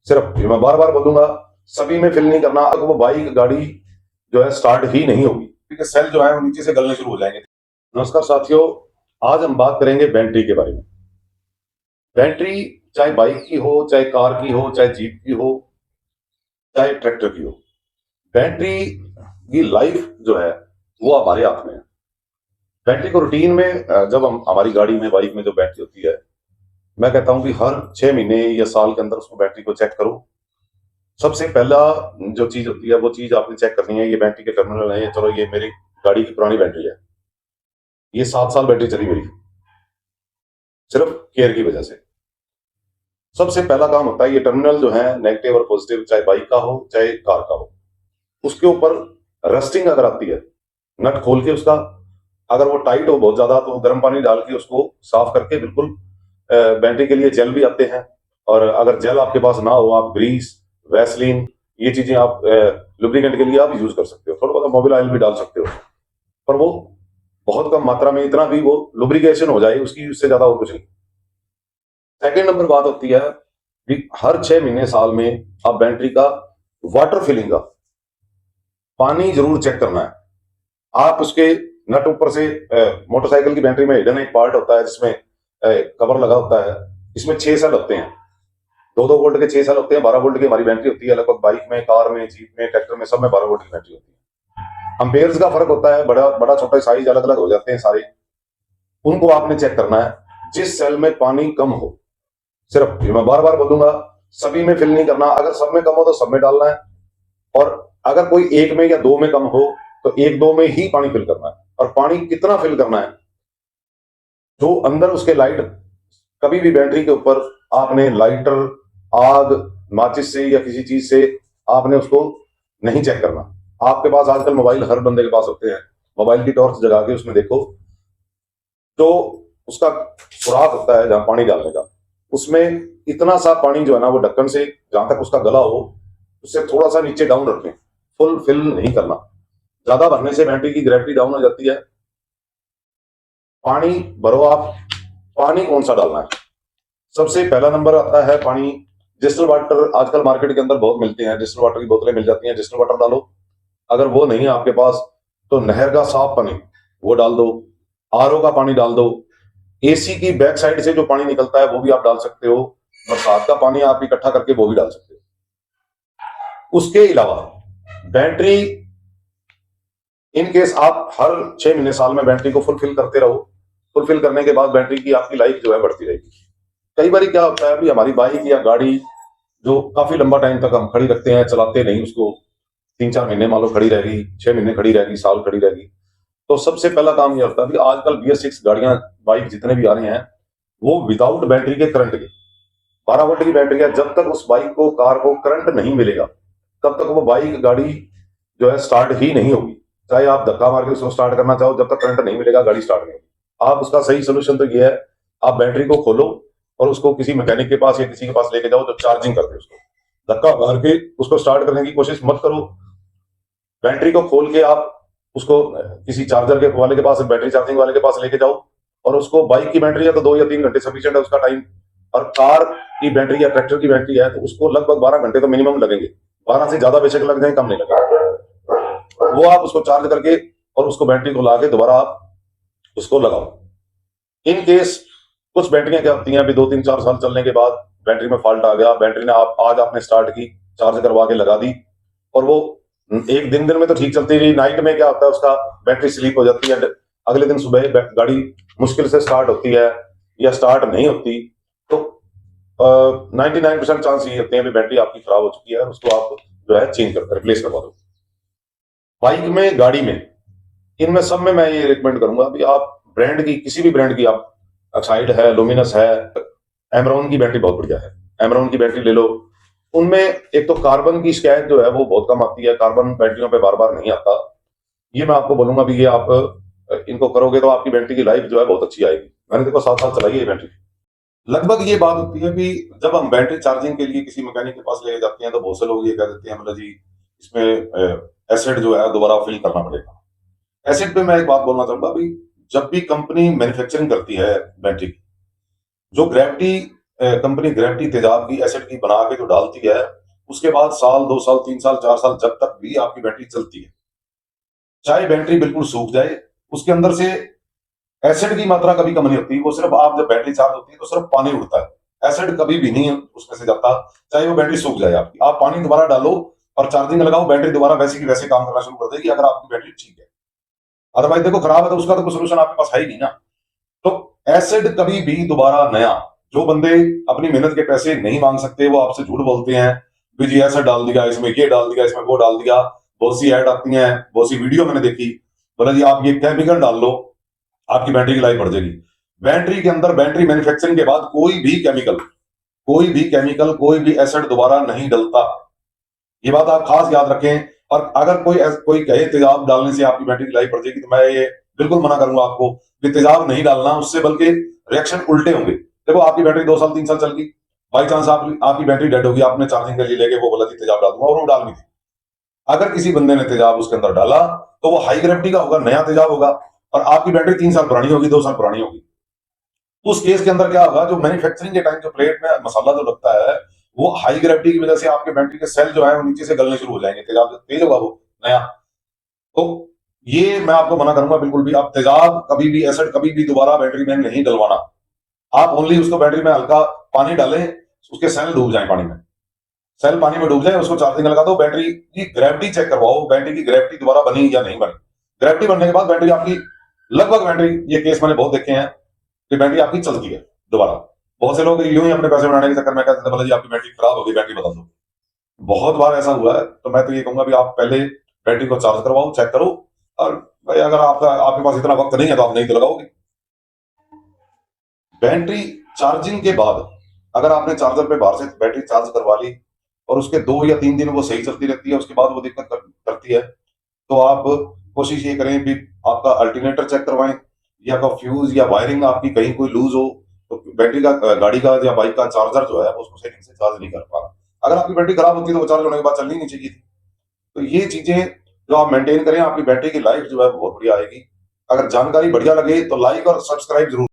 सिर्फ ये मैं बार बार बोलूंगा, सभी में फिल नहीं करना। अगर वो बाइक गाड़ी जो है स्टार्ट ही नहीं होगी, क्योंकि सेल जो है वो नीचे से गलने शुरू हो जाएंगे। नमस्कार साथियों, आज हम बात करेंगे बैटरी के बारे में। बैटरी चाहे बाइक की हो, चाहे कार की हो, चाहे जीप की हो, चाहे ट्रैक्टर की हो, बैटरी की लाइफ जो है वो हमारे हाथ में है। बैटरी को रूटीन में जब हम हमारी गाड़ी में, बाइक में जो बैटरी होती है, मैं कहता हूं कि हर 6 महीने या साल के अंदर उसको बैटरी को चेक करो। सबसे पहला जो चीज होती है वो चीज आपने चेक करनी है, ये बैटरी के टर्मिनल है, ये चलो ये मेरी गाड़ी की पुरानी बैटरी है, ये 7 साल बैटरी चली मेरी, सिर्फ केयर की वजह से। सबसे पहला काम होता है ये टर्मिनल जो है नेगेटिव और पॉजिटिव, चाहे बाइक का हो चाहे कार का हो, उसके ऊपर रस्टिंग अगर आती है, नट खोल के उसका, अगर वो टाइट हो बहुत ज्यादा तो गर्म पानी डाल के उसको साफ करके, बिल्कुल बैटरी के लिए जेल भी आते हैं, और अगर जेल आपके पास ना हो, आप ग्रीस, वैसलीन, ये चीजें आप लुब्रिकेंट के लिए आप यूज कर सकते हो। थोड़ा बहुत मोबिल ऑयल भी डाल सकते हो, पर वो बहुत कम मात्रा में, इतना भी वो लुब्रिकेशन हो जाए उसकी, उससे ज्यादा और कुछ नहीं। सेकेंड नंबर बात होती है कि हर 6 महीने साल में आप बैटरी का वाटर फिलिंग का पानी जरूर चेक करना है। आप उसके नट ऊपर से, मोटरसाइकिल की बैटरी में हिडन एक पार्ट होता है जिसमें कवर लगा होता है, इसमें 6 सेल होते हैं, 2-2 वोल्ट के 6 सेल होते हैं, 12 वोल्ट की हमारी बैटरी होती है। लगभग बाइक में, कार में, जीप में, ट्रैक्टर में, सब में 12 वोल्ट की बैटरी होती है। अम्पेयर्स का फर्क होता है, बड़ा बड़ा छोटा साइज अलग अलग हो जाते हैं सारे, उनको आपने चेक करना है। जिस सेल में पानी कम हो, सिर्फ ये मैं बार बार बोलूंगा, सभी में फिल नहीं करना। अगर सब में कम हो तो सब में डालना है, और अगर कोई एक में या दो में कम हो तो एक दो में ही पानी फिल करना है। और पानी कितना फिल करना है, जो अंदर उसके लाइट, कभी भी बैटरी के ऊपर आपने लाइटर, आग, माचिस से या किसी चीज से आपने उसको नहीं चेक करना। आपके पास आजकल मोबाइल हर बंदे के पास होते हैं, मोबाइल की टॉर्च जगा के उसमें देखो, जो उसका सुराख होता है जहां पानी डालने का, उसमें इतना सा पानी जो है ना, वो ढक्कन से जहां तक उसका गला हो, उससे थोड़ा सा नीचे डाउन रखें, फुल फिल नहीं करना। ज्यादा भरने से बैटरी की ग्रेविटी डाउन हो जाती है। पानी भरो आप, पानी कौन सा डालना है, सबसे पहला नंबर आता है पानी। डिस्टिल वाटर आजकल मार्केट के अंदर बहुत मिलते हैं, डिस्टिल वाटर की बोतलें मिल जाती हैं, डिस्टिल वाटर डालो। अगर वो नहीं है आपके पास तो नहर का साफ पानी वो डाल दो, आरओ का पानी डाल दो, एसी की बैक साइड से जो पानी निकलता है वो भी आप डाल सकते हो, बरसात का पानी आप इकट्ठा करके वो भी डाल सकते हो। उसके अलावा बैटरी, इन केस आप हर 6 महीने साल में बैटरी को फुलफिल करते रहो, फुलफिल करने के बाद बैटरी की आपकी लाइफ जो है बढ़ती रहेगी। कई बार क्या होता है, अभी हमारी बाइक या गाड़ी जो काफी लंबा टाइम तक हम खड़ी रखते हैं, चलाते नहीं उसको, 3-4 महीने मान लो खड़ी रहेगी, 6 महीने खड़ी रहेगी, साल खड़ी रहेगी, तो सबसे पहला काम यह होता है कि आजकल BS6 गाड़ियां, बाइक जितने भी आ रहे हैं, वो विदाउट बैटरी के, करंट के, 12 वोल्ट की बैटरी है, जब तक उस बाइक को, कार को करंट नहीं मिलेगा, तब तक वो बाइक गाड़ी जो है स्टार्ट ही नहीं होगी। चाहे आप धक्का मार के उसको स्टार्ट करना चाहो, जब तक करंट नहीं मिलेगा गाड़ी स्टार्ट नहीं होगी। आप उसका सही सोल्यूशन तो ये है, आप बैटरी को खोलो और उसको किसी मैकेनिक के पास या किसी के पास लेके जाओ जो चार्जिंग कर दे उसको। धक्का मार के उसको स्टार्ट करने की कोशिश मत करो। बैटरी को खोल के आप उसको किसी चार्जर के वाले के पास, बैटरी चार्जिंग वाले के पास लेके जाओ, और उसको, बाइक की बैटरी है तो 2 या 3 घंटे सफिशिएंट है उसका टाइम, और कार की बैटरी या ट्रैक्टर की बैटरी है तो उसको लगभग 12 घंटे तो मिनिमम लगेंगे। 12 से ज्यादा बेशक लग जाए, कम नहीं लगेगा। वो आप उसको चार्ज करके और उसको बैटरी को ला के दोबारा आप उसको लगाओ। इन केस कुछ बैटरियां क्या होती हैं, अभी 2-3-4 साल चलने के बाद बैटरी में फॉल्ट आ गया, बैटरी ने आप आज आपने स्टार्ट की, चार्ज करवा के लगा दी, और वो एक दिन में तो ठीक चलती रही, नाइट में क्या होता है उसका बैटरी स्लीप हो जाती है, अगले दिन सुबह गाड़ी मुश्किल से स्टार्ट होती है या स्टार्ट नहीं होती, तो 99% चांस ये होते हैं कि बैटरी आपकी खराब हो चुकी है, उसको आप जो है चेंज कर, रिप्लेस करवा दो। बाइक में, गाड़ी में, इनमें सब में मैं ये रिकमेंड करूंगा कि आप ब्रांड की, किसी भी ब्रांड की, आप एक्साइड है, लुमिनस है, एमरॉन की बैटरी बहुत बढ़िया है, एमरॉन की बैटरी ले लो। उनमें एक तो कार्बन की शिकायत जो है वो बहुत कम आती है, कार्बन बैटरियों पे बार बार नहीं आता। ये मैं आपको बोलूंगा भी, ये आप इनको करोगे तो आपकी बैटरी की लाइफ जो है बहुत अच्छी आएगी। मैंने देखो 7 साल चलाई है ये बैटरी। लगभग ये बात होती है कि जब हम बैटरी चार्जिंग के लिए किसी मैकेनिक के पास ले जाते हैं तो बहुत से लोग ये कह देते हैं, मतलब जी इसमें एसिड जो है दोबारा फिल करना पड़ेगा। एसिड पे मैं एक बात बोलना चाहूंगा, भी जब भी कंपनी मैन्युफैक्चरिंग करती है बैटरी की, जो ग्रेविटी कंपनी ग्रेविटी तेजाब की एसिड की बना के जो डालती है, उसके बाद साल 2 साल 3 साल 4 साल जब तक भी आपकी बैटरी चलती है, चाहे बैटरी बिल्कुल सूख जाए, उसके अंदर से एसिड की मात्रा कभी कम नहीं होती। वो सिर्फ आप जब बैटरी चार्ज होती है तो सिर्फ पानी उड़ता है, एसिड कभी भी नहीं उसमें से जाता, चाहे वो बैटरी सूख जाए आपकी। आप पानी दोबारा डालो और चार्जिंग लगाओ, बैटरी दोबारा वैसे की वैसे काम करना शुरू कर देगी अगर आपकी बैटरी ठीक है। अदरवाइज देखो खराब है तो उसका तो कोई सोल्यूशन आपके पास है ही नहीं ना। तो एसिड कभी भी दोबारा नया, जो बंदे अपनी मेहनत के पैसे नहीं मांग सकते वो आपसे झूठ बोलते हैं, भी जी ऐसा डाल दिया इसमें, ये डाल दिया इसमें, वो डाल दिया। बहुत सी ऐड आती हैं, बहुत सी वीडियो मैंने देखी, बोला जी आप ये केमिकल डाल लो आपकी बैटरी की लाइफ बढ़ जाएगी। बैटरी के अंदर, बैटरी मैन्युफैक्चरिंग के बाद कोई भी केमिकल कोई भी एसिड दोबारा नहीं डलता, ये बात आप खास याद रखें। और अगर कोई कहे तेजाब डालने से आपकी बैटरी की लाइफ बढ़ जाएगी, तो मैं ये बिल्कुल मना करूंगा आपको कि तेजाब नहीं डालना, उससे बल्कि रिएक्शन उल्टे होंगे। देखो आपकी बैटरी 2 साल 3 साल चल गई, बाई चांस आपकी बैटरी डेड होगी, आपने चार्जिंग के लिए लेके वो बोला जी तेजाब डाल दूंगा और वो डाल भी दी। अगर किसी बंदे ने तेजाब उसके अंदर डाला तो वो हाई ग्रेविटी का होगा, नया तेजाब होगा, और आपकी बैटरी 3 साल पुरानी होगी, 2 साल पुरानी होगी। उस केस के अंदर क्या होगा, जो मैन्युफैक्चरिंग के टाइम जो प्लेट में मसाला जो लगता है, वो हाई ग्रेविटी की वजह से आपके बैटरी के सेल जो है वो नीचे से गलने शुरू हो जाएंगे, तेजाब तेज होगा वो नया। तो ये मैं आपको मना करूंगा बिल्कुल भी, आप तेजाब कभी भी, एसिड कभी भी दोबारा बैटरी में नहीं डलवाना। आप ओनली उसको बैटरी में हल्का पानी डालें, उसके सेल डूब जाए पानी में, सेल पानी में डूब जाए, उसको चार्जिंग लगा दो, बैटरी की ग्रेविटी चेक करवाओ, बैटरी की ग्रेविटी दोबारा बनी या नहीं बनी। ग्रेविटी बनने के बाद बैटरी आपकी, लगभग बैटरी, ये केस मैंने बहुत देखे हैं कि बैटरी आपकी चलती है दोबारा। बहुत से लोग यूं ही अपने पैसे बनाने के चक्कर में कहते थे बोला जी आपकी बैटरी खराब हो गई, बैटरी बदल दो। बहुत बार ऐसा हुआ है। तो मैं तो ये कहूंगा भी आप पहले बैटरी को चार्ज करवाओ, चेक करो, और भाई अगर आपके पास इतना वक्त नहीं है तो आप नहीं तो लगाओगे। बैटरी चार्जिंग के बाद अगर आपने चार्जर पे बाहर से बैटरी चार्ज करवा ली और उसके 2 या 3 दिन वो सही चलती रहती है, उसके बाद वो दिक्कत करती है, तो आप कोशिश ये करें भी आपका अल्टरनेटर चेक करवाएं, या आपका फ्यूज या वायरिंग आपकी कहीं कोई लूज हो, तो बैटरी का, गाड़ी का या बाइक का चार्जर जो है वो उसको सही से चार्ज नहीं कर पा रहा। अगर आपकी बैटरी खराब होती है तो वो चार्ज होने के बाद चलनी नहीं चाहिए थी। तो ये चीजें जो आप मेंटेन करें, आपकी बैटरी की लाइफ जो है बहुत बढ़िया आएगी। अगर जानकारी बढ़िया लगे तो लाइक और सब्सक्राइब जरूर